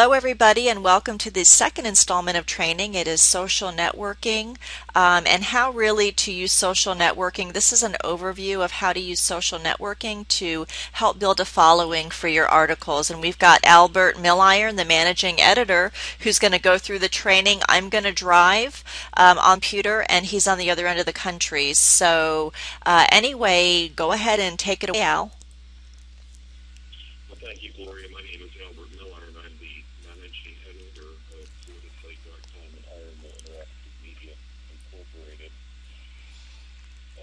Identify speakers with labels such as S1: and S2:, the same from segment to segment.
S1: Hello, everybody, and welcome to the second installment of training. It is social networking and how really to use social networking. This is an overview of how to use social networking to help build a following for your articles. And we've got Albert Milliron, the managing editor, who's going to go through the training. I'm going to drive on computer, and he's on the other end of the country. So anyway, go ahead and take it away, Al.
S2: Well, thank you, Gloria. My name is Albert Miller, and I'm the managing editor of ForTheSite.com and Ironmill Interactive Media Incorporated. A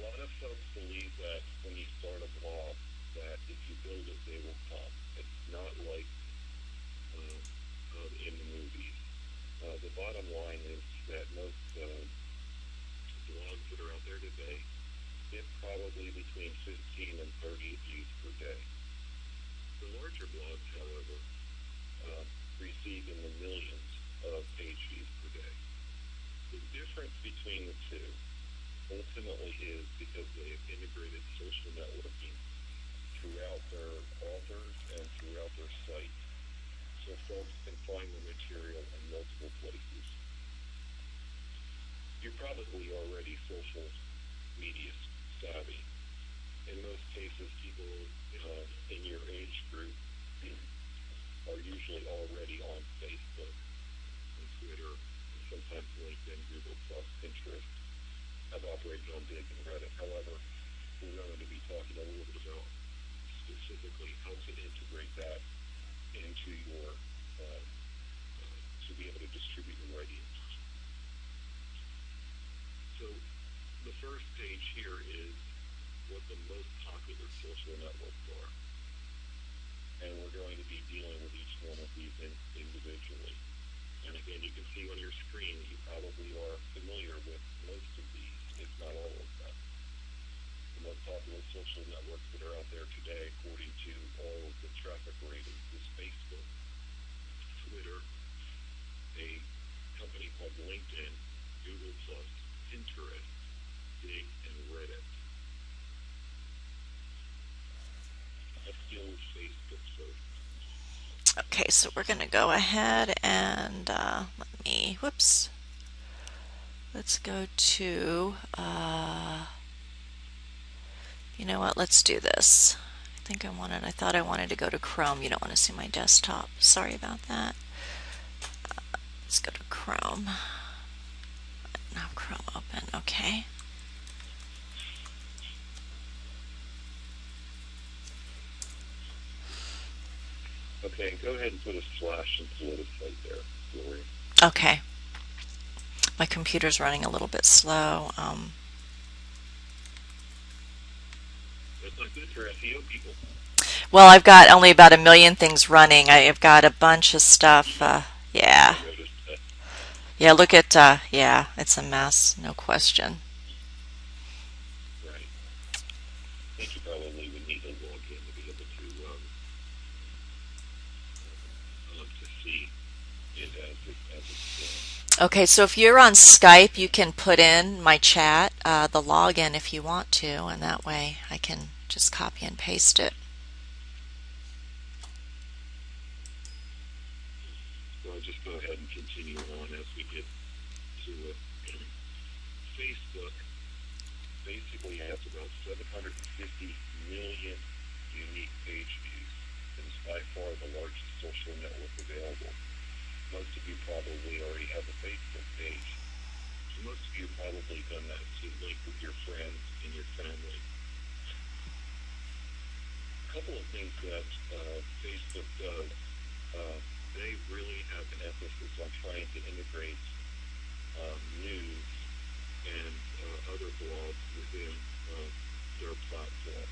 S2: lot of folks believe that when you start a blog, that if you build it, they will come. It's not like in the movies. The bottom line is that most blogs that are out there today get probably between 15 and 30 views per day. The larger blogs, however, receive in the millions of page views per day. The difference between the two ultimately is because they have integrated social networking throughout their authors and throughout their site, so folks can find the material in multiple places. You're probably already social media savvy. In most cases, people in your age group are usually already on Facebook and Twitter, and sometimes LinkedIn, Google+, Pinterest, have operated on Dig and Reddit. However, we're going to be talking a little bit about specifically how to integrate that into your, to be able to distribute your writings. So the first page here is what the most popular social networks are. And we're going to be dealing with each one of these individually. And again, you can see on your screen, you probably are familiar with most of these, if not all of them. The most popular social networks that are out there today, according to all of the traffic ratings, is Facebook, Twitter, a company called LinkedIn, Google+, Pinterest, Dig, and Reddit. Let's deal with Facebook first.
S1: Okay, so we're going to go ahead and let's go to, you know what, let's do this. I thought I wanted to go to Chrome. You don't want to see my desktop. Sorry about that. Let's go to Chrome. Now Chrome open, okay.
S2: Okay, go ahead and put a slash and solidify there, Gloria.
S1: Okay. My computer's running a little bit slow.
S2: That's not good for SEO people.
S1: Well, I've got only about 1 million things running. I've got a bunch of stuff. Yeah. Yeah, look at, yeah, it's a mess, no question.
S2: Right. I think you probably would need to log in to be able to see it as it's done.
S1: Okay, so if you're on Skype, you can put in my chat, the login if you want to, and that way I can just copy and paste it.
S2: So I'll just go ahead and continue on as we get to it. Facebook basically has about 750 million unique page views and is by far the largest social network available. Most of you probably already have a Facebook page. So most of you have probably done that to link with your friends and your family. A couple of things that Facebook does, they really have an emphasis on trying to integrate news and other blogs within their platform.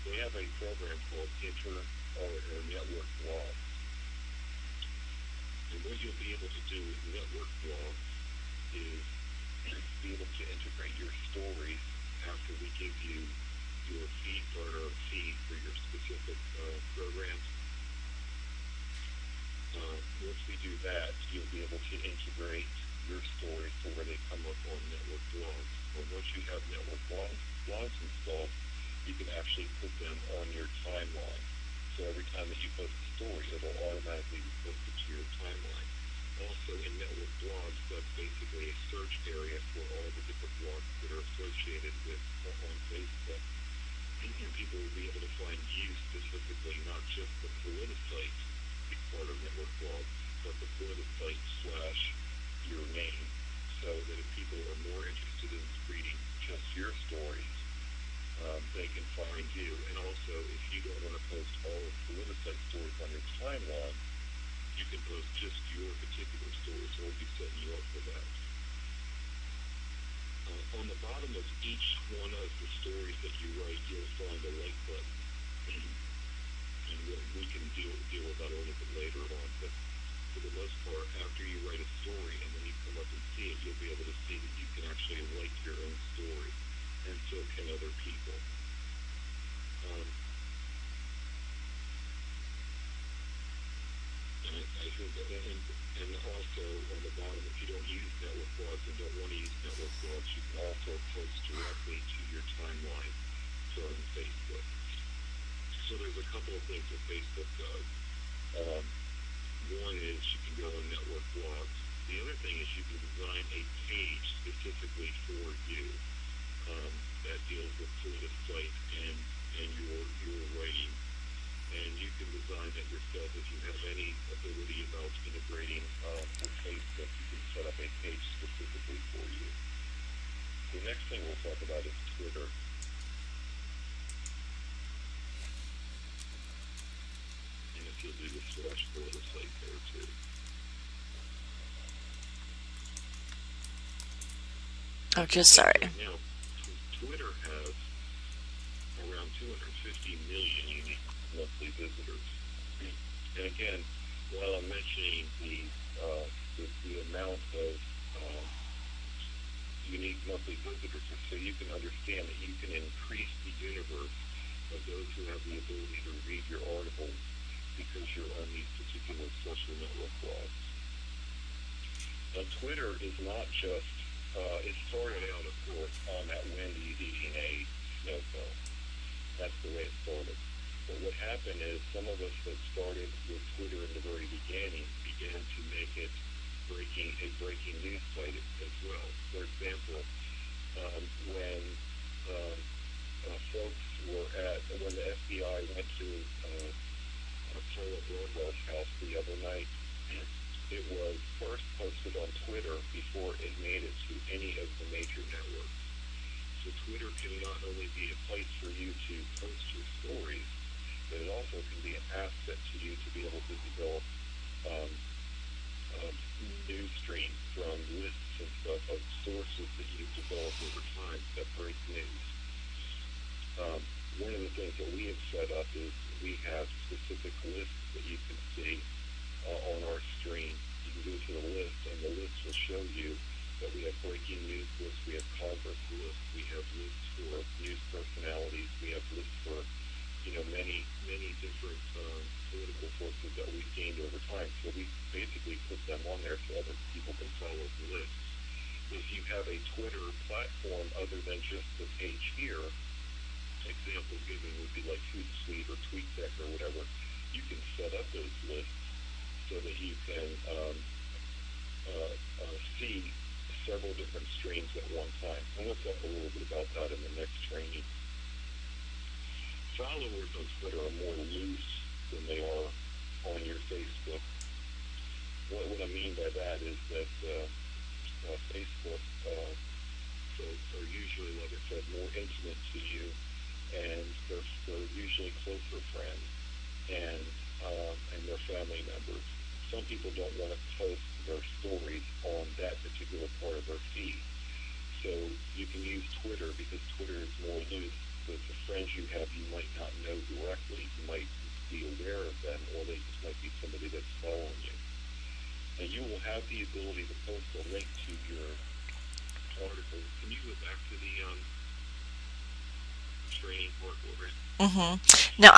S2: They have a program called Network Blogs. And what you'll be able to do with network blogs is be able to integrate your stories after we give you your feed for your specific programs. Once we do that, you'll be able to integrate your stories to where they come up on network blogs. Or once you have network blogs installed, you can actually put them on your timeline. So So every time that you post a story, it'll automatically be posted to your timeline. Also, in network blogs, that's basically a search area for all the different blogs that are associated with on Facebook. And people will be able to find you specifically, not just the politicite part of network blog, but the politicite slash your name, so that if people are more interested in reading just your stories, they can find you. And also, if you don't want to post all of politicite stories on your timeline, you can post just your particular story, so we'll be setting you up for that. On the bottom of each one of the stories that you write, you'll find a like button. And we can deal with that a little bit later on. But for the most part, after you write a story and then you come up and see it, you'll be able to see that you can actually like your own story, and so can other people. Um, I think that, and also on the bottom, if you don't use network blogs and don't want to use network blogs, you can also post directly to your timeline from Facebook. So there's a couple of things that Facebook does. Um, One is you can go on network blogs. The other thing is you can design a page specifically for you, that deals with politicite and your writing. And you can design it yourself if you have any ability about integrating with Facebook. You can set up a page specifically for you. The next thing we'll talk about is Twitter. And if you'll do the slash politicite there too.
S1: Oh,
S2: As it
S1: just
S2: stands
S1: sorry.
S2: right now, Twitter has around 250 million unique monthly visitors. And again, while I'm mentioning the amount of unique monthly visitors, so you can understand that you can increase the universe of those who have the ability to read your articles because you're on these particular social network blogs. Now, Twitter is not just, it started out, of course, on that windy DNA snowfall. That's the way it started. But what happened is some of us that started with Twitter in the very beginning began to make it a breaking news site as well. For example, when folks were when the FBI went to Paula Broadwell's house the other night, it was first posted on Twitter before it made it to any of the major networks. So Twitter can not only be a place for you to post your stories, but it also can be an asset to you to be able to develop news streams from lists and stuff of sources that you've developed over time that break news. One of the things that we have set up is we have specific lists that you can see on our screen. You can go to the list, and the list will show you that we have breaking news lists, we have Congress lists, we have lists for news personalities, we have lists for many different political forces that we've gained over time. So we basically put them on there so other people can follow the list. If you have a Twitter platform other than just the page here, example given would be like Hootsuite or TweetDeck or whatever, you can set up those lists so that you can see several different streams at one time. And we'll talk a little bit about that in the next training. Followers on Twitter are more loose than they are on your Facebook. What I mean by that is that Facebook folks are usually, like I said, more intimate to you, and they're usually closer friends and their family members. Some people don't want to post their stories on that particular part of their feed. So you can use Twitter because Twitter is more loose. But the friends you have, you might not know directly. You might be aware of them, or they just might be somebody that's following you. And you will have the ability to post a link to your article. Can you go back to the training part for it?
S1: Now,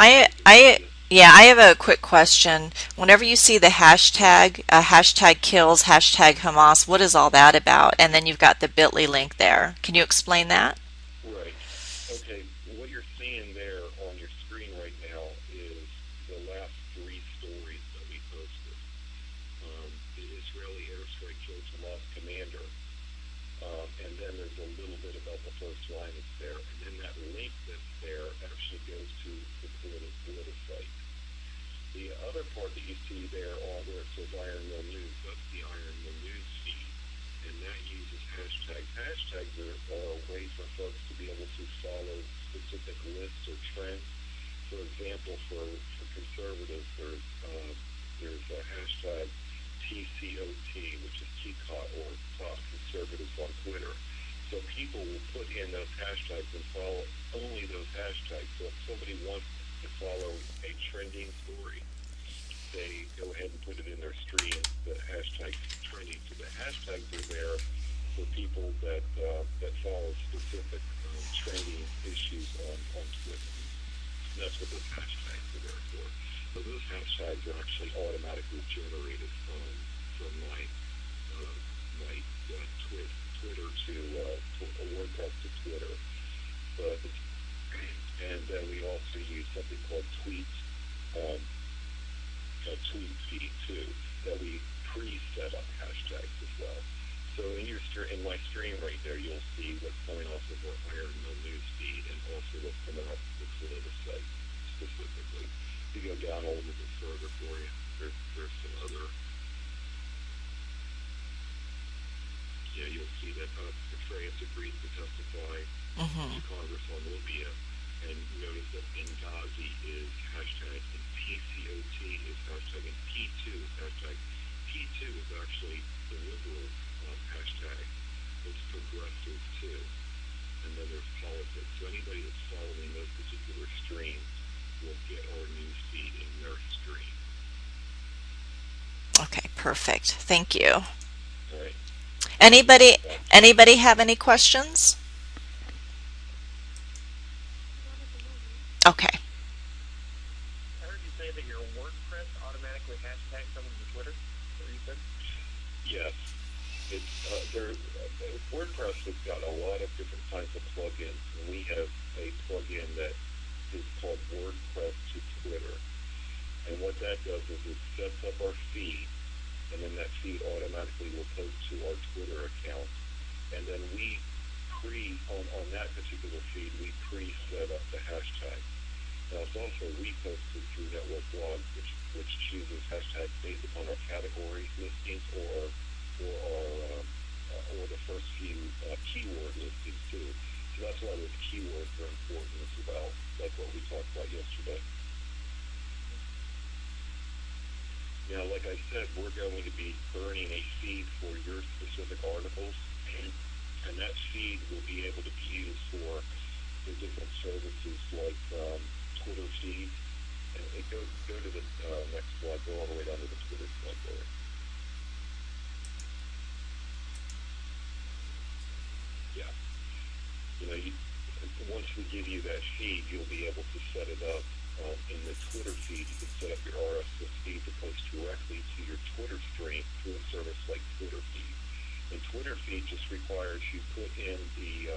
S1: yeah, I have a quick question. Whenever you see the hashtag, hashtag kills, hashtag Hamas, what is all that about? And then you've got the bit.ly link there. Can you explain that?
S2: Right. Okay. What you're seeing there on your screen right now is the commander. And then there's a little bit about the first line that's there. And then that link that's there actually goes to the politicite. The other part that you see there on where it says Iron Mill News, that's the Iron Mill News feed. And that uses hashtags. Hashtags are a way for folks to be able to follow specific lists or trends. For example, for conservatives, there's a hashtag TCOT, which is TCOT, or conservatives on Twitter. So people will put in those hashtags and follow only those hashtags. So if somebody wants to follow a trending story, they go ahead and put it in their stream, the hashtag trending. So the hashtags are there for people that follow specific trending issues on Twitter. And that's what those hashtags are there for. So those hashtags are actually automatically generated from my Twitter to WordPress to Twitter. But and then we also use something called tweet feed too, that we pre-set up hashtags as well. So in my stream right there, you'll see what's coming off of our Iron Mill News feed and also what's coming off of the Twitter site specifically. If you go down a little bit further for you, there's some other. Yeah, you'll see that Petraeus agrees to testify to
S1: Mm-hmm.
S2: Congress on Libya, and notice that Benghazi is hashtag, and PCOT is hashtag, and P2 is hashtag. P2 is actually the liberal hashtag. It's progressive too. And then there's politics. So anybody that's following those particular streams will get our news feed in their stream.
S1: Okay, perfect. Thank you.
S2: All right.
S1: Anybody anybody have any questions? Okay.
S3: I heard you say that your WordPress automatically hashtags some of the Twitter. What you said?
S2: Yes. It's WordPress has got a lot of different kinds of plugins, and we have a plugin that is called WordPress to Twitter. And what that does is it sets up our feed, and then that feed automatically will post to our Twitter account. And then on that particular feed, we pre-set up the hashtag. Now it's also reposted through Network Blog, which chooses hashtags based upon our category listings or the first few keyword listings too. So that's why those keywords are important as well, like what we talked about yesterday. Now, like I said, we're going to be burning a feed for your specific articles, and that feed will be able to be used for the different services like Twitter feed. And go to the next slide, go all the way down to the Twitter slide there. Yeah. Once we give you that feed, you'll be able to set it up in the Twitter feed. You can set up your RSS feed to post directly to your Twitter stream through a service like Twitter feed. And Twitter feed just requires you put in the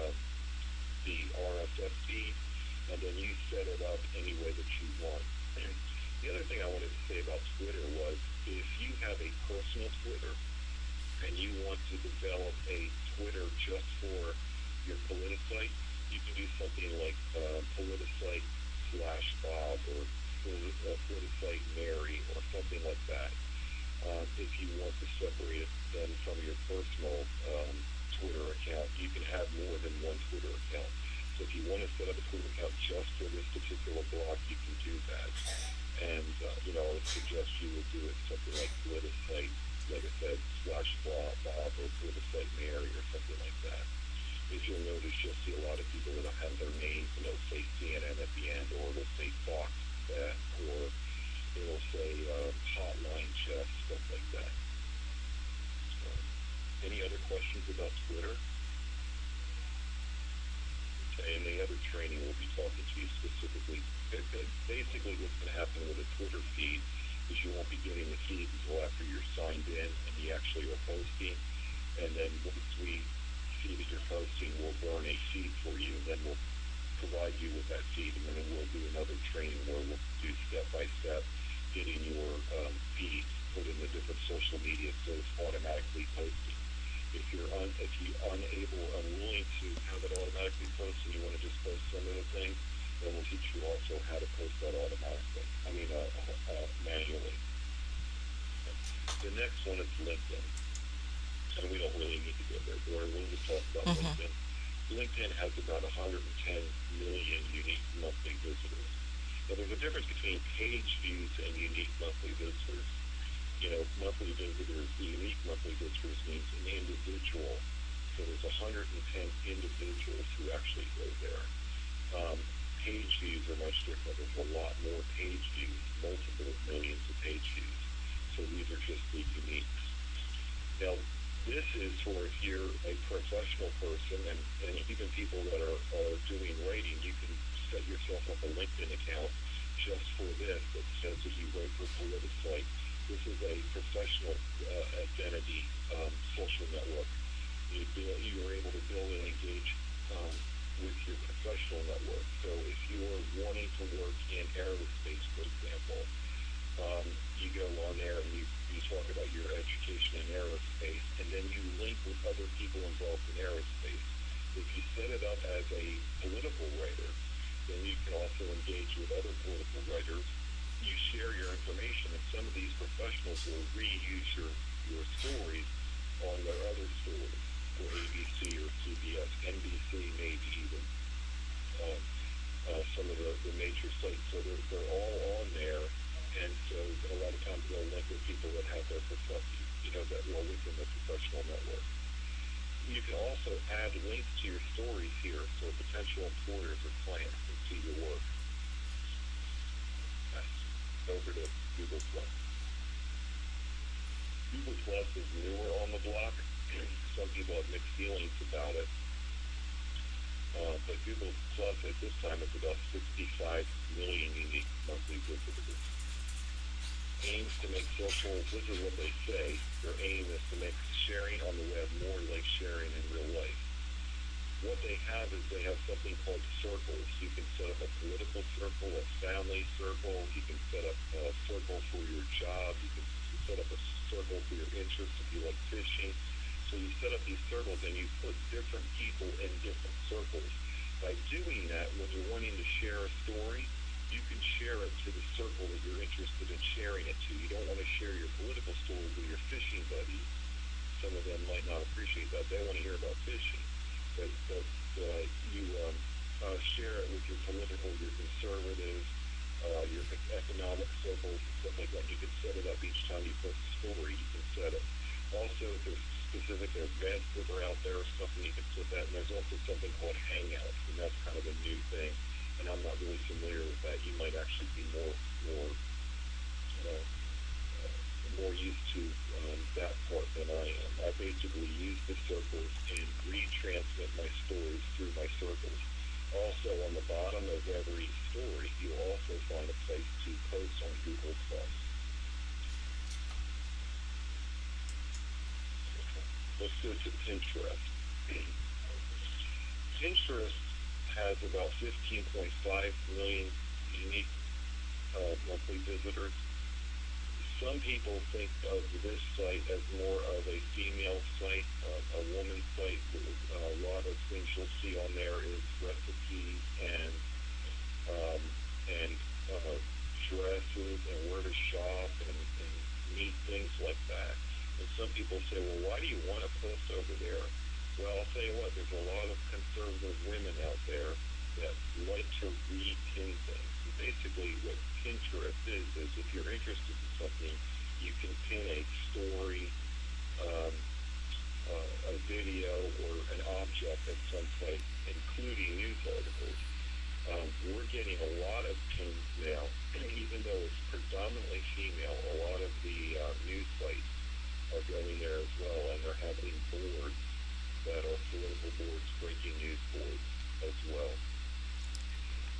S2: RSS feed, and then you set it up any way that you want. The other thing I wanted to say about Twitter was if you have a personal Twitter and you want to develop a Twitter just for your politicite, you can do something like politicite/Bob or politicite Mary or something like that. If you want to separate it then from your personal Twitter account, you can have more than one Twitter account. So if you want to set up a Twitter account just for this particular blog, you can do that. And I would suggest you would do it something like politicite, like I said, /Bob or politicite Mary or something like that. If you'll notice, you'll see a lot of people that have their names, say CNN at the end, or they'll say Fox that, or it'll say Hotline Chess, stuff like that. Any other questions about Twitter? Okay, and the other training we'll be talking to you specifically. Basically, what's going to happen with a Twitter feed is you won't be getting the feed until after you're signed in and you actually are posting. And then once we see that you're posting, we'll burn a feed for you, and then we'll provide you with that feed, and then we'll do another training where we'll do step-by-step getting your feeds put in the different social media so it's automatically posted. If you unable or unwilling to have it automatically post and you want to just post some of the things, then we'll teach you also how to post that automatically. Manually. The next one is LinkedIn, and we don't really need to go there, but we'll just talk about
S1: Mm-hmm.
S2: LinkedIn. LinkedIn has about 110 million unique monthly visitors. Now, there's a difference between page views and unique monthly visitors. Monthly visitors, the unique monthly visitors means an individual. So there's 110 individuals who actually go there. Page views are much different. There's a lot more page views, multiple millions of page views. So these are just the uniques. Now, this is for if you're a professional person and even people that are doing writing, you can set yourself up a LinkedIn account just for this that says that you write for Politicite. This is a professional identity social network. You are able to build and engage with your professional network. So if you're wanting to work in aerospace, for example, you go on there and you talk about your education in aerospace, and then you link with other people involved in aerospace. If you set it up as a political writer, then you can also engage with other political writers. You share your information, and some of these professionals will reuse your stories on their other stories for ABC or CBS, NBC, maybe even some of the major sites. So they're all on there, and so a lot of times they'll link with people that have their that are within the professional network. You can also add links to your stories here, so potential employers or clients can see your work. Over to Google Plus. Google Plus is newer on the block. Some people have mixed feelings about it. But Google Plus at this time is about 65 million unique monthly visitors. Aims to make social, this is what they say, their aim is to make sharing on the web more like sharing in real life. What they have is they have something called circles. You can set up a political circle, a family circle. You can set up a circle for your job. You can set up a circle for your interests if you like fishing. So you set up these circles and you put different people in different circles. By doing that, when you're wanting to share a story, you can share it to the circle that you're interested in sharing it to. You don't want to share your political story with your fishing buddies. Some of them might not appreciate that. They want to hear about fishing. But you share it with your political, your conservative, your economic circles, and stuff like that. You can set it up each time you post a story. You can set it. Also, if there's specific events that are out there or something, you can set that. And there's also something called Hangouts, and that's kind of a new thing. And I'm not really familiar with that. You might actually be more used to that part than I am. I basically use the circles and retransmit my stories through my circles. Also, on the bottom of every story, you'll also find a place to post on Google+. Let's go to Pinterest. Pinterest has about 15.5 million unique monthly visitors. Some people think of this site as more of a female site, a woman's site. A lot of things you'll see on there is recipes and dresses and where to shop and neat things like that. And some people say, well, why do you want to post over there? Well, I'll tell you what, there's a lot of conservative women out there that like to repin things. And basically what Pinterest is if you're interested in something, you can pin a story, a video, or an object at some site, including news articles. We're getting a lot of pins now, even though it's predominantly female. A lot of the news sites are going there as well, and they're having boards that are political boards, breaking news boards as well.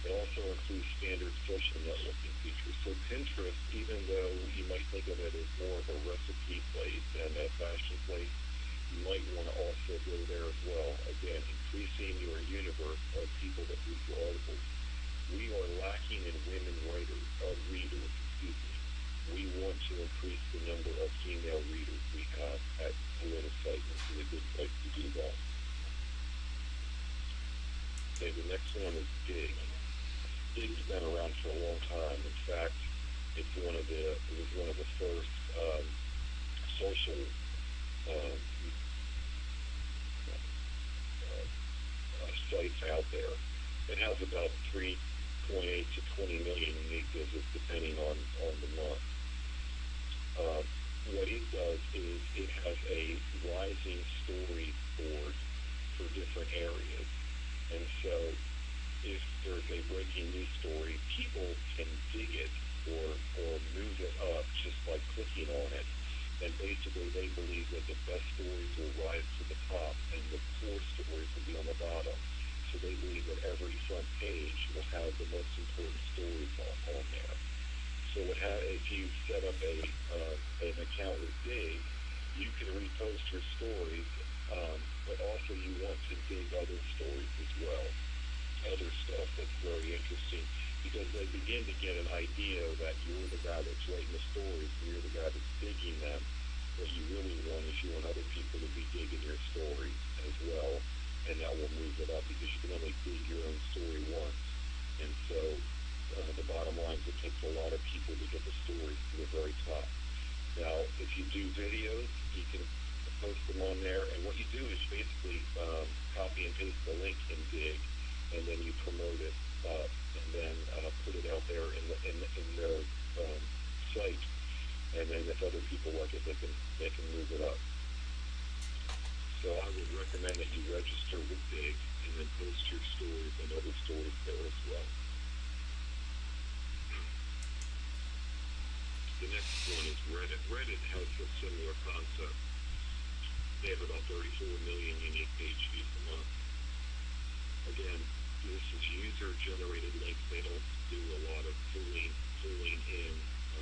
S2: It also includes standard social networking features. So Pinterest, even though you might think of it as more of a recipe place and a fashion place, you might want to also go there as well. Again, increasing your universe of people that read your articles. We are lacking in women readers. We want to increase the number of female readers we have at Politicite. This is a good one is Dig. Dig's been around for a long time. In fact, it was one of the first social um, sites out there. It has about 3.8 to 20 million unique visits, depending on the month. Uh, what it does is it has a rising story board for different areas. And so if there's a breaking news story, people can dig it or move it up just by clicking on it. And basically they believe that the best stories will rise to the top and the poor stories will be on the bottom. So they believe that every front page will have the most important stories on there. So if you set up an account with Dig, you can repost your stories, but also you want to dig other stories as well, other stuff that's very interesting, because they begin to get an idea that you're the guy that's writing the stories and you're the guy that's digging them. What you really want is you want other people to be digging your stories as well, and that will move it up because you can only dig your own story once. And so the bottom line is it takes a lot of people to get the stories to the very top. Now, if you do videos, you can post them on there, and what you do is basically copy and paste the link in Dig, and then you promote it and then put it out there in their site. And then if other people like it, they can move it up. So I would recommend that you register with Dig and then post your stories and other stories there as well. The next one is Reddit. Reddit has a similar concept. They have about 34 million unique page views a month. Again, this is user-generated links. They don't do a lot of pulling in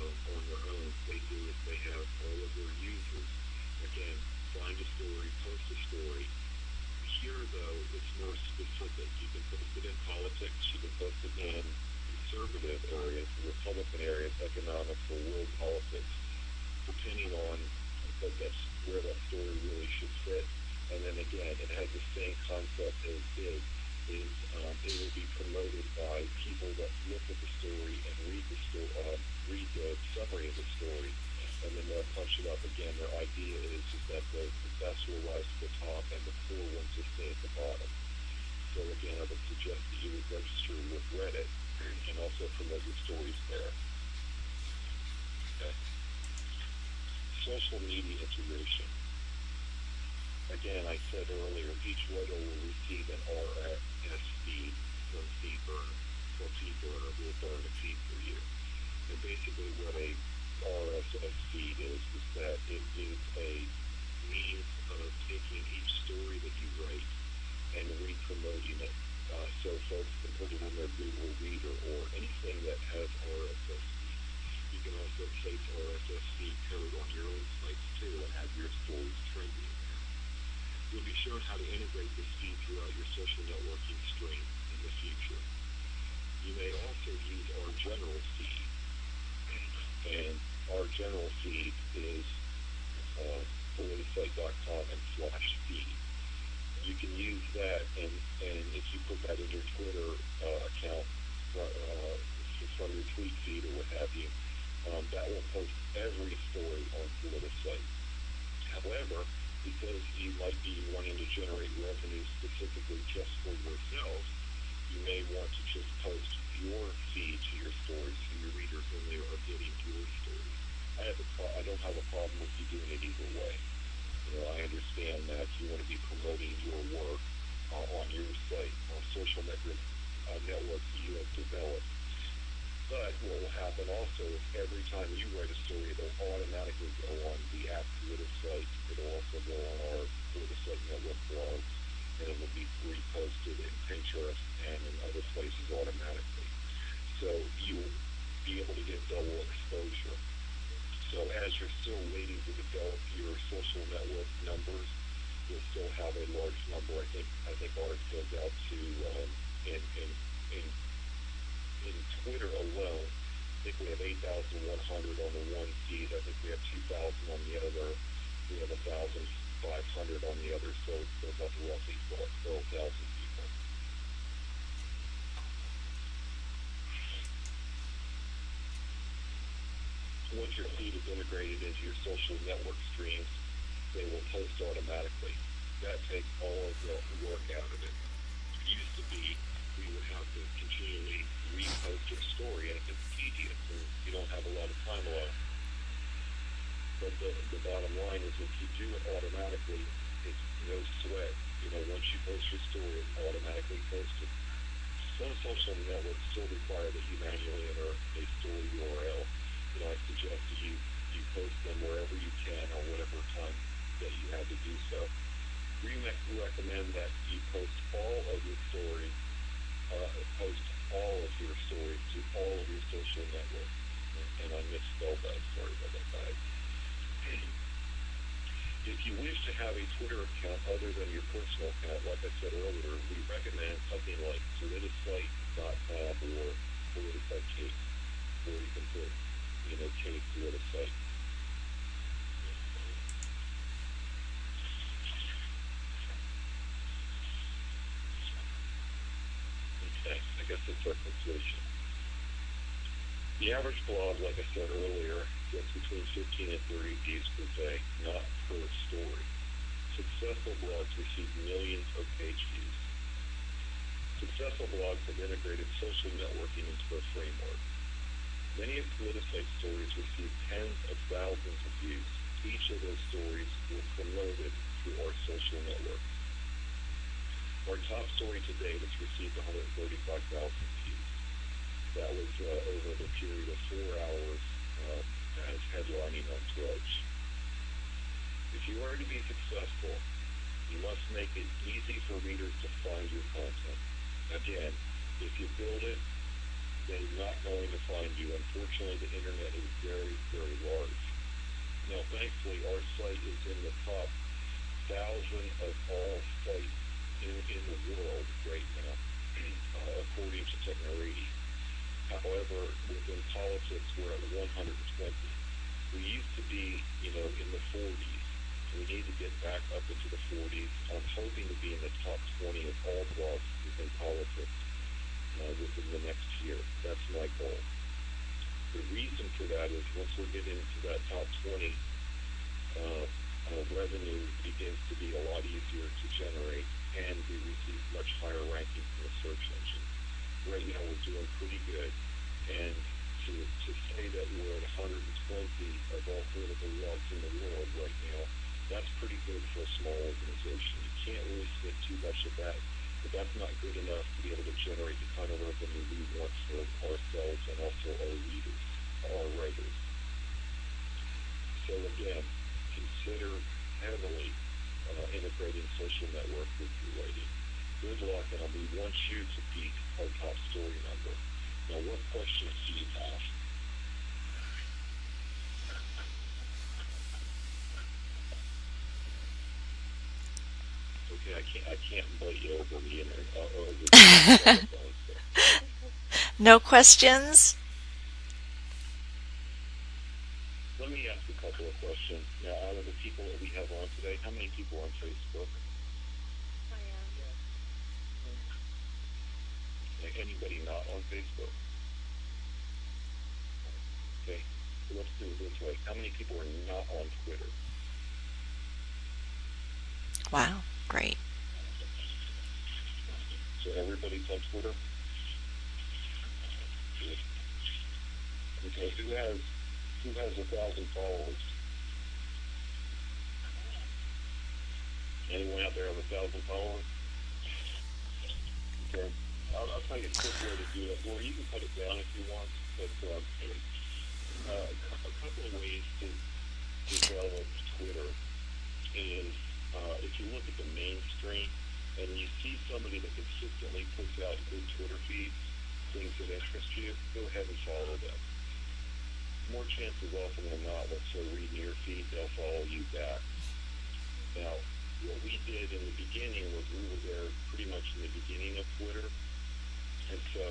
S2: on their own. They do is they have all of their users. Again, find a story, post a story. Here, though, it's more specific. You can post it in politics. You can post it in conservative areas, Republican areas, economics, or world politics, depending on that's where that story really should fit. And then again, it has the same concept as Dig. It will be promoted by people that look at the story and read the summary of the story, and then they'll punch it up again. Their idea is that the best will rise to the top and the poor ones will stay at the bottom. So again, I would suggest that you would register with Reddit and also promote your stories there. Okay. Social media integration. Again, I said earlier, each writer will receive an RSS feed from FeedBurner. So FeedBurner will burn a feed for you. And basically what a RSS feed is that it is a means of taking each story that you write and re-promoting it. So folks can put it in their Google Reader or anything that has RSS feeds. You can also place RSS feed code on your own sites too and have your stories trending. You'll be shown how to integrate this feed throughout your social networking stream in the future. You may also use our general feed, and our general feed is boysite.com/feed. You can use that, and if you put that in your Twitter account from your tweet feed or what have you, that will post every story onto the site. However, because you might be wanting to generate revenue specifically just for yourself, you may want to just post your feed to your stories so your readers only are getting your stories. I don't have a problem with you doing it either way. I understand that you want to be promoting your work on your site, on social networks that you have developed. But what will happen also is every time you write a story, it'll automatically go on the Twitter site. It'll also go on our Twitter site network blogs, and it will be reposted in Pinterest and in other places automatically. So you'll be able to get double exposure. So as you're still waiting to develop your social network numbers, you'll still have a large number. I think ours goes out to in Twitter alone. I think we have 8,100 on the one feed. I think we have 2,000 on the other. We have 1,500 on the other. So it goes up to roughly 12,000 people. once your feed is integrated into your social network streams, they will post automatically. That takes all of the work out of it. It used to be we would have to continually repost your story, and it's tedious, and you don't have a lot of time left. But the bottom line is if you do it automatically, it's no sweat. Once you post your story, it's automatically posted. Some social networks still require that you manually enter a story URL. I suggest that you post them wherever you can or whatever time that you have to do so. We recommend that you post all of your stories, to all of your social networks. And I misspelled that. Sorry about that, guys. If you wish to have a Twitter account other than your personal account, like I said earlier, we recommend something like solidisite.tab or solidisite.case, where you can put, case solidisite. Okay, I guess it's our conclusion. The average blog, like I said earlier, gets between 15 and 30 views per day, not per story. Successful blogs receive millions of page views. Successful blogs have integrated social networking into their framework. Many of Solidisite's stories receive tens of thousands of views. Each of those stories were promoted through our social networks. Our top story to date has received 135,000 views. That was over the period of 4 hours as headlining on Twitch. If you are to be successful, you must make it easy for readers to find your content. Again, if you build it, they're not going to find you. Unfortunately, the internet is very, very large. Now, thankfully, our site is in the top 1,000 of all sites in the world right now, according to Technorati. However, within politics, we're at 120. We used to be, in the 40s. We need to get back up into the 40s. I'm hoping to be in the top 20 of all blogs within politics within the next year. That's my goal. The reason for that is once we're getting into that top 20, revenue begins to be a lot easier to generate, and we receive much higher rankings in the search engine. Right now we're doing pretty good, and to say that we're at 120 of all political blogs in the world right now, that's pretty good for a small organization. You can't really spend too much of that, but that's not good enough to be able to generate the kind of revenue we want for ourselves and also our readers, our writers. So again, consider heavily integrating social network with your writing. Good luck, and we want you to beat our top story number. Now, what questions do you have? Okay, I can't invite you over the internet.
S1: No questions?
S2: Let me ask a couple of questions. Now, out of the people that we have on today, how many people are on Facebook?
S4: I am.
S2: Anybody not on Facebook? Okay, so let's do it this way. How many people are not on Twitter?
S1: Wow, great.
S2: So everybody's on Twitter? Okay, who has 1,000 followers? Anyone out there have 1,000 followers? Okay, I'll tell you a quick way to do it, or you can put it down if you want, but a couple of ways to develop Twitter is if you look at the mainstream and you see somebody that consistently puts out good Twitter feeds, things that interest you, go ahead and follow them. More chances often than not, once they're reading your feed, they'll follow you back. Now, what we did in the beginning was we were there pretty much in the beginning of Twitter, and so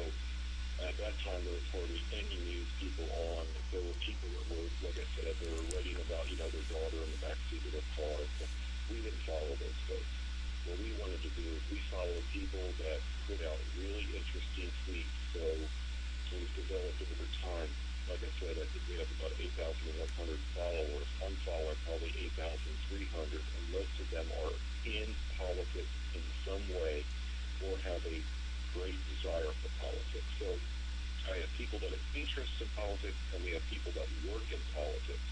S2: at that time there was hardly any news people on. There were people that were, like I said, they were writing about, their daughter in the backseat of their car. So we didn't follow those folks. What we wanted to do is we followed people that put out really interesting tweets. So we've developed over time. Like I said, I think we have about 8,000 interests in politics, and we have people that work in politics.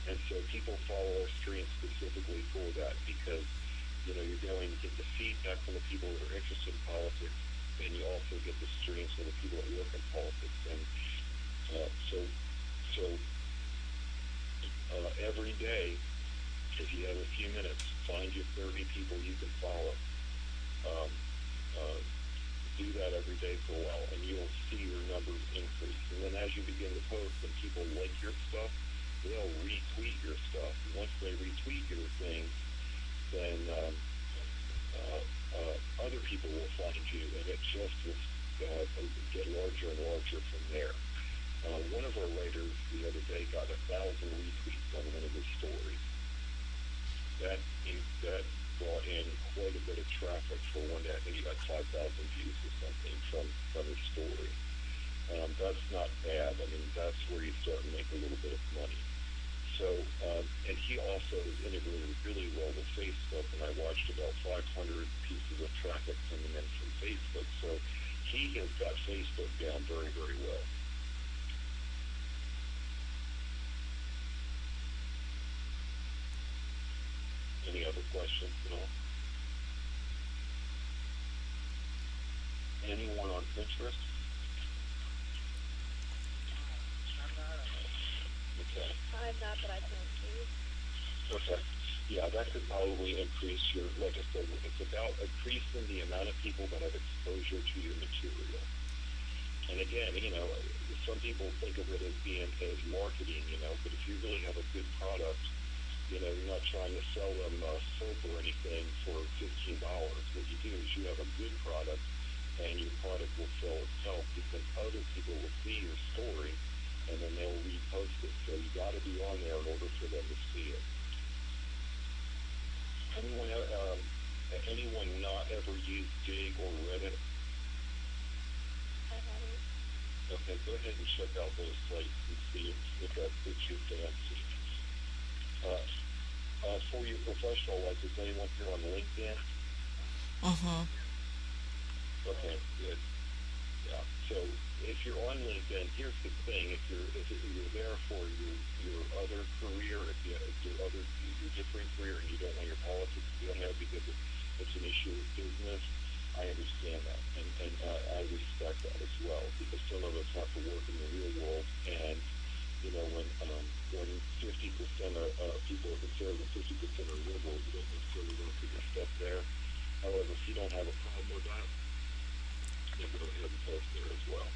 S2: And so people follow our stream specifically for that because, you're going to get the feedback from the people that are interested in politics, and you also get the streams from the people that work in politics. And uh, so, so every day, if you have a few minutes, find your 30 people you can follow. Um, uh, do that every day for a while, and you'll see your numbers increase. And then as you begin to post and people like your stuff, they'll retweet your stuff. And once they retweet your things, then other people will find you, and it just will get larger and larger from there. One of our writers the other day got 1,000 retweets on one of his stories. That brought in quite a bit of traffic for one day. I think he got 5,000 views or something from his story. That's not bad. I mean, that's where you start to make a little bit of money. So, and he also is integrated really well with Facebook, and I watched about 500 pieces of traffic coming in from Facebook. So he has got Facebook down very, very well. Any other questions at all? Anyone on Pinterest? Okay.
S4: I'm not, but I can see.
S2: Okay. Yeah, that could probably increase your, like I said, it's about increasing the amount of people that have exposure to your material. And again, some people think of it as being as marketing, but if you really have a good product, you're not trying to sell them soap or anything for $15. What you do is you have a good product, and your product will sell itself because other people will see your story, and then they'll repost it. So you got to be on there in order for them to see it. Anyone not ever used Dig or Reddit?
S4: I haven't.
S2: Okay, go ahead and check out those sites and see if that fits your fancy. For your professional life, is anyone here on LinkedIn?
S1: Mm-hmm.
S2: Okay, good. Yeah. So if you're on LinkedIn, here's the thing: if you're there for your other career, if your different career, and you don't want your politics to be on there because it's an issue with business, I understand that, and I respect that as well because some of us have to work in the real world, and when 50% of people are conservative and 50% are liberal, you don't necessarily want to put your stuff there. However, if you don't have a problem with that, then go ahead and post there as well.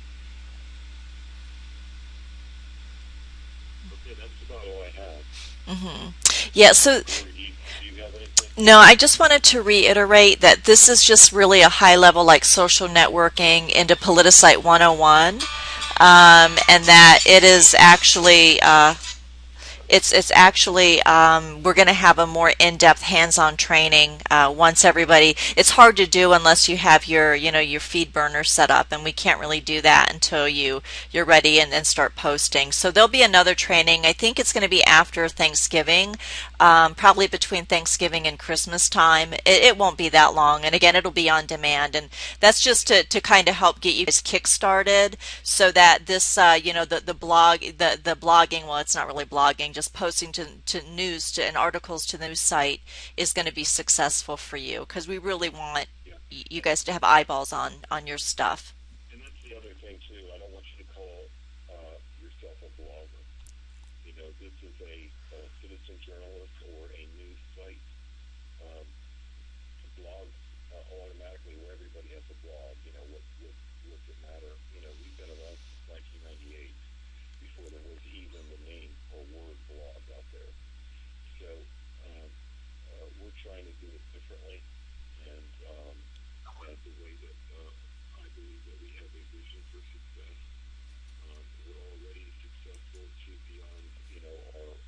S2: Okay, that's about all I have.
S1: Mm-hmm. Yeah, so
S2: Do you have anything?
S1: no, I just wanted to reiterate that this is just really a high level like social networking into Politicite 101, and that it is actually it's actually we're going to have a more in-depth hands-on training once everybody. It's hard to do unless you have your feed burner set up, and we can't really do that until you're ready and start posting. So there'll be another training. I think it's going to be after Thanksgiving, probably between Thanksgiving and Christmas time. It won't be that long, and again, it'll be on demand, and that's just to kind of help get you guys kick-started so that this the blogging, well, it's not really blogging, just posting to news and articles to the news site is going to be successful for you because we really want
S2: Yeah.
S1: you guys to have eyeballs on your stuff.
S2: And that's the other thing too. I don't want you to call yourself a blogger. This is a citizen journalist or a news site. Um, Blogs automatically where everybody has a blog. What's it matter? We've been around since 1998 before there was even the name or word blog out there. So we're trying to do it differently, and the way that I believe that we have a vision for success. We're already successful to beyond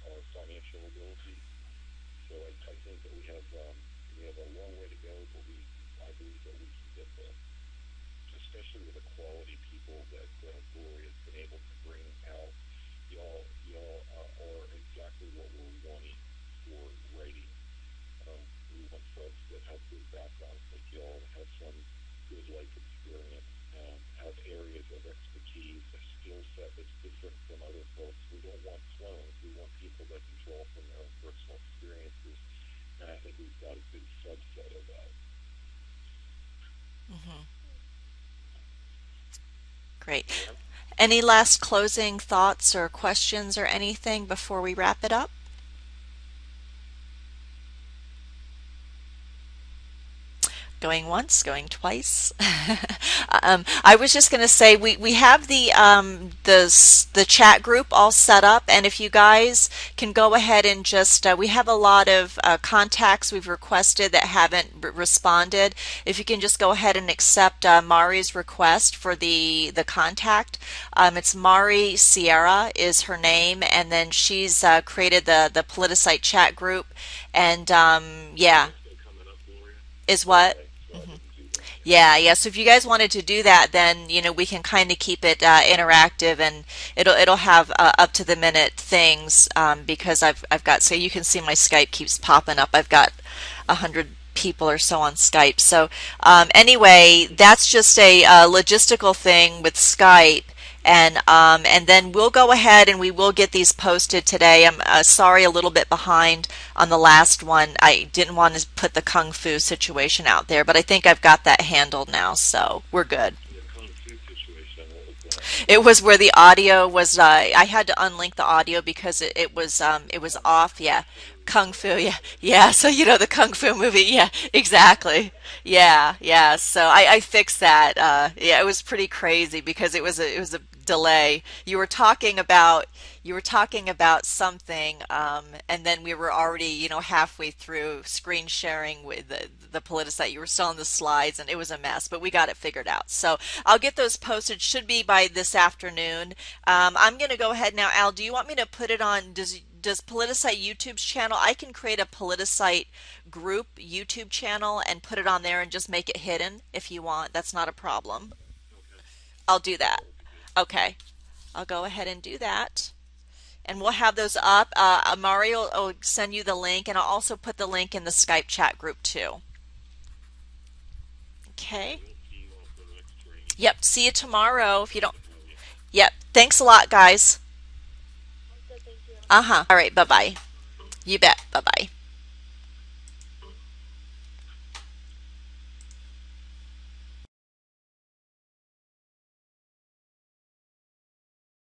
S2: our financial abilities. So I think that we have a long way to go, but I believe that we can get there, especially with the quality people that Gloria has been able to bring out. Y'all are exactly what we're wanting for writing. We want folks that have good backgrounds, like y'all have some good life experience, have areas of expertise, a skill set that's different from other folks. We don't want clones. We want people that can draw from their own personal experiences, and I think we've got a good subset of that.
S1: Hmm. Great.
S2: Yeah.
S1: Any last closing thoughts or questions or anything before we wrap it up? Going once, going twice. I was just going to say we have the chat group all set up, and if you guys can go ahead and just we have a lot of contacts we've requested that haven't responded. If you can just go ahead and accept Mari's request for the contact. It's Mari Sierra is her name, and then she's created the Politicite chat group, and yeah,
S2: Still coming up, Gloria?
S1: is what.
S2: Okay, so I didn't do that.
S1: Yeah, yeah. So if you guys wanted to do that, then we can kind of keep it interactive, and it'll have up to the minute things because I've got, so you can see my Skype keeps popping up. I've got 100 people or so on Skype. So anyway, that's just a logistical thing with Skype. And then we'll go ahead and we will get these posted today. I'm sorry, a little bit behind on the last one. I didn't want to put the Kung Fu situation out there, but I think I've got that handled now, so we're good.
S2: The Kung Fu situation, what was that?
S1: It was where the audio was. I had to unlink the audio because it was off. Yeah, Kung Fu. Yeah, yeah. So the Kung Fu movie. Yeah, exactly. Yeah, yeah. So I fixed that. Yeah, it was pretty crazy because it was a delay. You were talking about something, and then we were already halfway through screen sharing with the Politicite. You were still on the slides, and it was a mess, but we got it figured out. So I'll get those posted. Should be by this afternoon. I'm going to go ahead now. Al, do you want me to put it on? Does Politicite YouTube's channel? I can create a Politicite group YouTube channel and put it on there and just make it hidden if you want. That's not a problem.
S2: Okay,
S1: I'll do that.
S2: that would be good.
S1: Okay, I'll go ahead and do that. And we'll have those up. Amari will send you the link, and I'll also put the link in the Skype chat group too.
S2: Okay,
S1: Okay.
S2: we'll see you all for the next training.
S1: Yep. See you tomorrow if you
S2: Good
S1: don't.
S2: to have you.
S1: Yep. Thanks a lot, guys.
S4: Also, thank you.
S1: Uh huh. All right. Bye bye. You bet. Bye bye.